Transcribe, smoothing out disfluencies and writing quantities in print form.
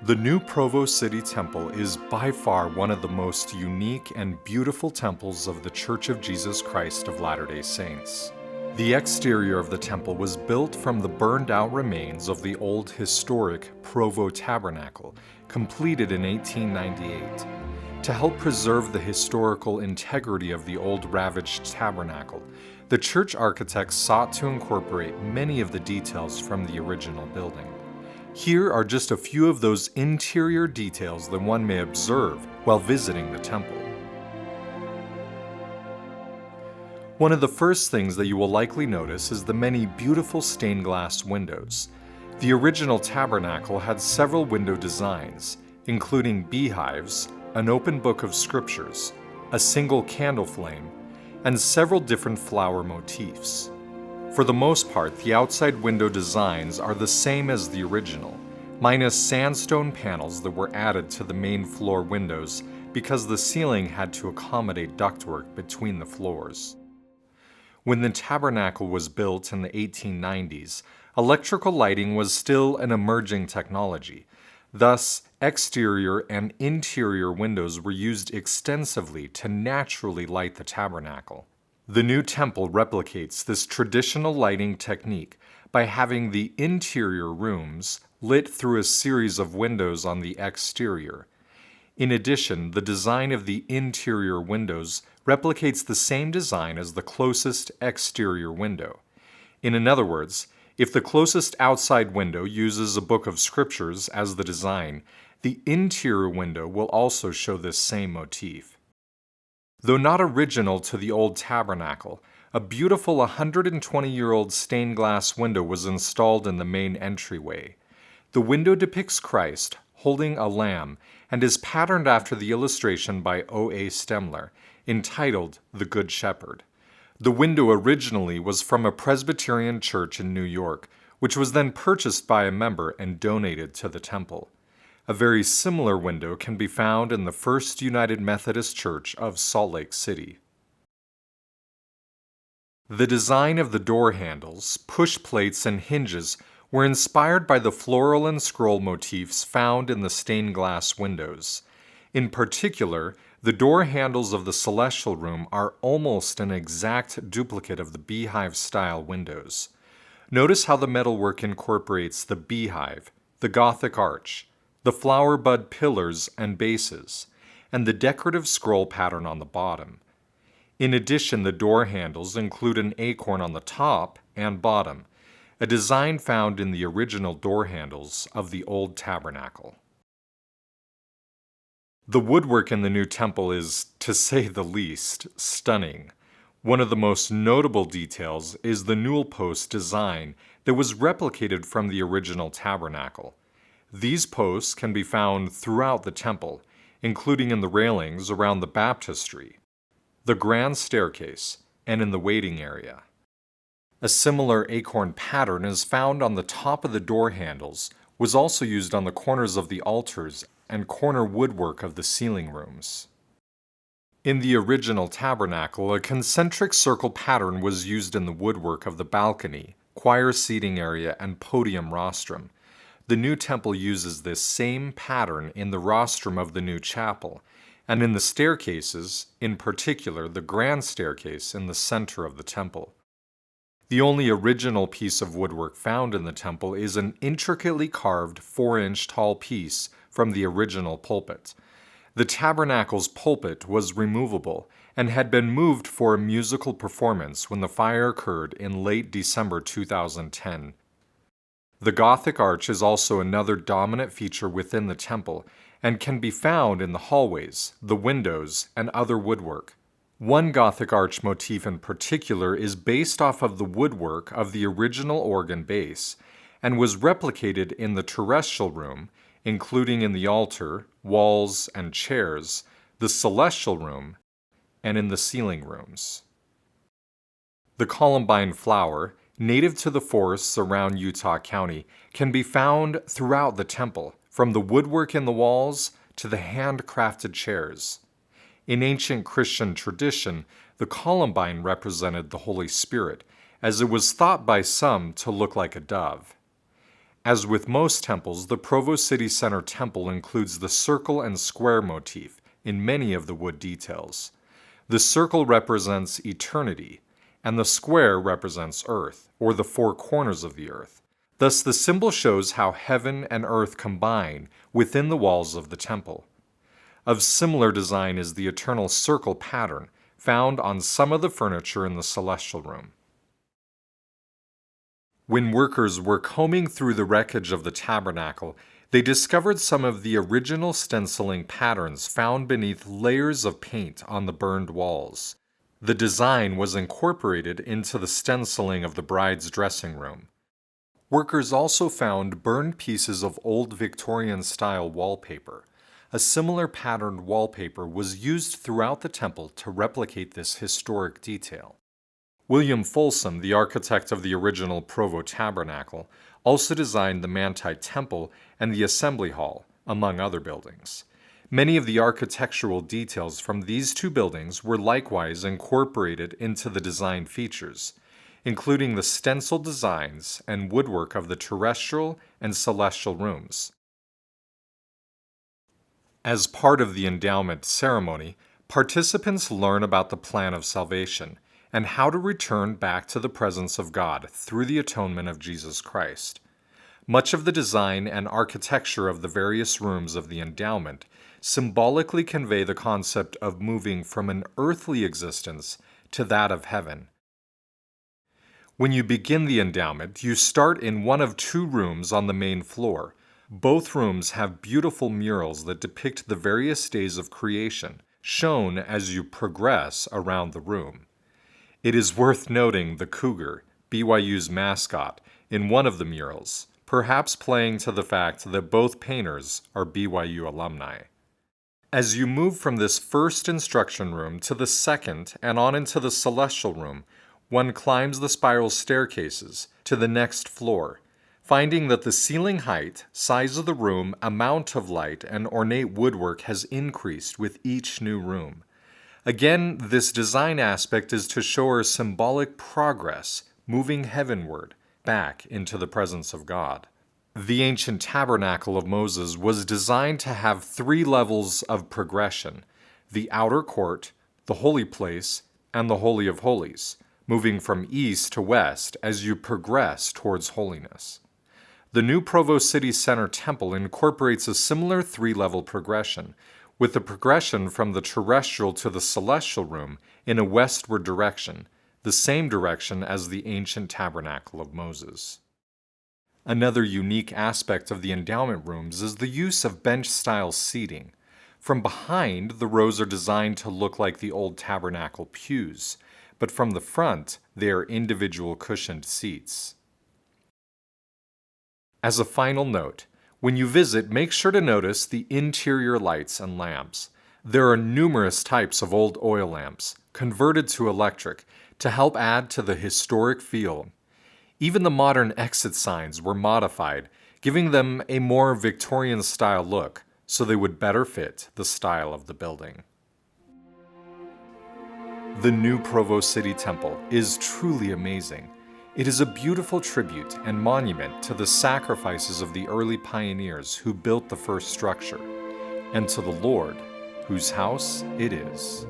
The new Provo City Temple is by far one of the most unique and beautiful temples of the Church of Jesus Christ of Latter-day Saints. The exterior of the temple was built from the burned-out remains of the old historic Provo Tabernacle, completed in 1898. To help preserve the historical integrity of the old ravaged tabernacle, the church architects sought to incorporate many of the details from the original building. Here are just a few of those interior details that one may observe while visiting the temple. One of the first things that you will likely notice is the many beautiful stained glass windows. The original tabernacle had several window designs, including beehives, an open book of scriptures, a single candle flame, and several different flower motifs. For the most part, the outside window designs are the same as the original, minus sandstone panels that were added to the main floor windows because the ceiling had to accommodate ductwork between the floors. When the tabernacle was built in the 1890s, electrical lighting was still an emerging technology. Thus, exterior and interior windows were used extensively to naturally light the tabernacle. The new temple replicates this traditional lighting technique by having the interior rooms lit through a series of windows on the exterior. In addition, the design of the interior windows replicates the same design as the closest exterior window. In other words, if the closest outside window uses a book of scriptures as the design, the interior window will also show this same motif. Though not original to the old tabernacle, a beautiful 120-year-old stained glass window was installed in the main entryway. The window depicts Christ holding a lamb and is patterned after the illustration by O.A. Stemler, entitled The Good Shepherd. The window originally was from a Presbyterian church in New York, which was then purchased by a member and donated to the temple. A very similar window can be found in the First United Methodist Church of Salt Lake City. The design of the door handles, push plates, and hinges were inspired by the floral and scroll motifs found in the stained glass windows. In particular, the door handles of the Celestial Room are almost an exact duplicate of the beehive-style windows. Notice how the metalwork incorporates the beehive, the Gothic arch, the flower bud pillars and bases, and the decorative scroll pattern on the bottom. In addition, the door handles include an acorn on the top and bottom, a design found in the original door handles of the old tabernacle. The woodwork in the new temple is, to say the least, stunning. One of the most notable details is the newel post design that was replicated from the original tabernacle. These posts can be found throughout the temple, including in the railings around the baptistry, the grand staircase, and in the waiting area. A similar acorn pattern is found on the top of the door handles, was also used on the corners of the altars and corner woodwork of the ceiling rooms. In the original tabernacle, a concentric circle pattern was used in the woodwork of the balcony, choir seating area, and podium rostrum. The new temple uses this same pattern in the rostrum of the new chapel, and in the staircases, in particular the grand staircase in the center of the temple. The only original piece of woodwork found in the temple is an intricately carved 4-inch tall piece from the original pulpit. The tabernacle's pulpit was removable and had been moved for a musical performance when the fire occurred in late December 2010. The Gothic arch is also another dominant feature within the temple and can be found in the hallways, the windows, and other woodwork. One Gothic arch motif in particular is based off of the woodwork of the original organ base and was replicated in the terrestrial room, including in the altar, walls, and chairs, the celestial room, and in the ceiling rooms. The columbine flower, native to the forests around Utah County, can be found throughout the temple, from the woodwork in the walls to the handcrafted chairs. In ancient Christian tradition, the columbine represented the Holy Spirit, as it was thought by some to look like a dove. As with most temples, the Provo City Center Temple includes the circle and square motif in many of the wood details. The circle represents eternity, and the square represents earth, or the four corners of the earth. Thus, the symbol shows how heaven and earth combine within the walls of the temple. Of similar design is the eternal circle pattern found on some of the furniture in the celestial room. When workers were combing through the wreckage of the tabernacle, they discovered some of the original stenciling patterns found beneath layers of paint on the burned walls. The design was incorporated into the stenciling of the bride's dressing room. Workers also found burned pieces of old Victorian-style wallpaper. A similar patterned wallpaper was used throughout the temple to replicate this historic detail. William Folsom, the architect of the original Provo Tabernacle, also designed the Manti Temple and the Assembly Hall, among other buildings. Many of the architectural details from these two buildings were likewise incorporated into the design features, including the stencil designs and woodwork of the terrestrial and celestial rooms. As part of the endowment ceremony, participants learn about the plan of salvation and how to return back to the presence of God through the atonement of Jesus Christ. Much of the design and architecture of the various rooms of the endowment symbolically convey the concept of moving from an earthly existence to that of heaven. When you begin the endowment, you start in one of two rooms on the main floor. Both rooms have beautiful murals that depict the various days of creation, shown as you progress around the room. It is worth noting the cougar, BYU's mascot, in one of the murals, perhaps playing to the fact that both painters are BYU alumni. As you move from this first instruction room to the second and on into the celestial room, one climbs the spiral staircases to the next floor, finding that the ceiling height, size of the room, amount of light, and ornate woodwork has increased with each new room. Again, this design aspect is to show our symbolic progress, moving heavenward, back into the presence of God. The ancient tabernacle of Moses was designed to have three levels of progression: the outer court, the holy place, and the Holy of Holies, moving from east to west as you progress towards holiness. The new Provo City Center Temple incorporates a similar three-level progression, with the progression from the terrestrial to the celestial room in a westward direction, the same direction as the ancient tabernacle of Moses. Another unique aspect of the endowment rooms is the use of bench-style seating. From behind, the rows are designed to look like the old tabernacle pews, but from the front, they are individual cushioned seats. As a final note, when you visit, make sure to notice the interior lights and lamps. There are numerous types of old oil lamps, converted to electric, to help add to the historic feel. Even the modern exit signs were modified, giving them a more Victorian-style look, so they would better fit the style of the building. The new Provo City Temple is truly amazing. It is a beautiful tribute and monument to the sacrifices of the early pioneers who built the first structure, and to the Lord, whose house it is.